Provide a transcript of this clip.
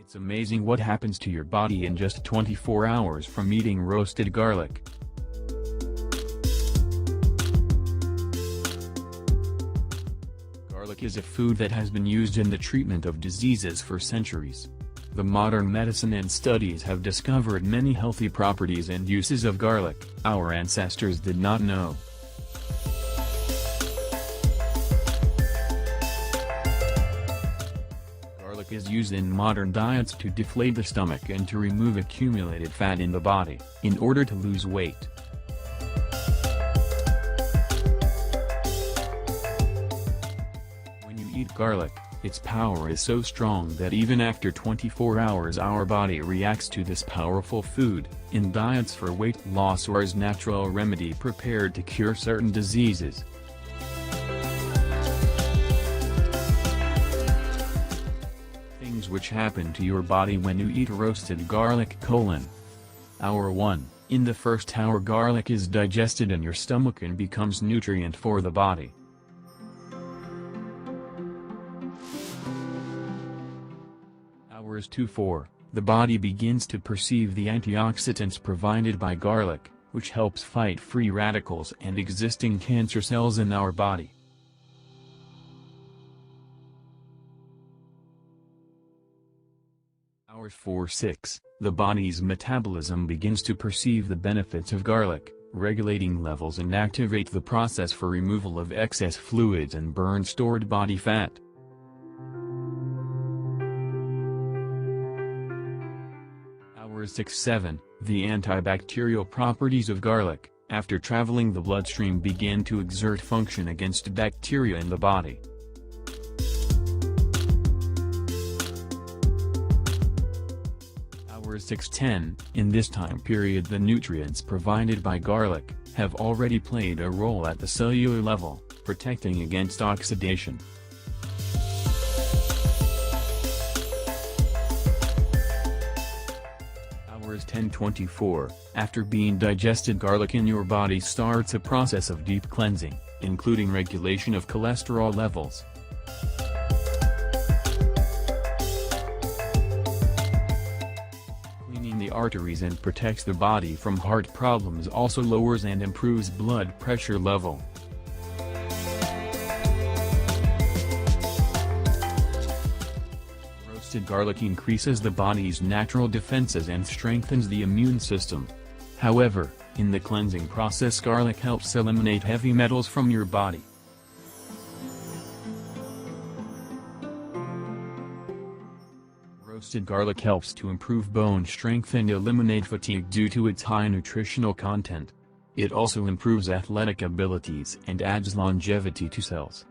It's amazing what happens to your body in just 24 hours from eating roasted garlic. Garlic is a food that has been used in the treatment of diseases for centuries. The modern medicine and studies have discovered many healthy properties and uses of garlic our ancestors did not know. Garlic is used in modern diets to deflate the stomach and to remove accumulated fat in the body, in order to lose weight. When you eat garlic, its power is so strong that even after 24 hours our body reacts to this powerful food, in diets for weight loss or as natural remedy prepared to cure certain diseases. Things which happen to your body when you eat roasted garlic: Hour 1, in the first hour garlic is digested in your stomach and becomes nutrient for the body. Hours 2-4, the body begins to perceive the antioxidants provided by garlic, which helps fight free radicals and existing cancer cells in our body. Hours 4-6, the body's metabolism begins to perceive the benefits of garlic, regulating levels and activate the process for removal of excess fluids and burn stored body fat. Hours 6-7, the antibacterial properties of garlic, after traveling the bloodstream, begin to exert function against bacteria in the body. Hours 6-10, in this time period the nutrients provided by garlic have already played a role at the cellular level, protecting against oxidation. Hours 10-24, after being digested, garlic in your body starts a process of deep cleansing, including regulation of cholesterol levels. Cleaning the arteries and protects the body from heart problems, also lowers and improves blood pressure level. Roasted garlic increases the body's natural defenses and strengthens the immune system. However, in the cleansing process garlic helps eliminate heavy metals from your body. Roasted garlic helps to improve bone strength and eliminate fatigue due to its high nutritional content. It also improves athletic abilities and adds longevity to cells.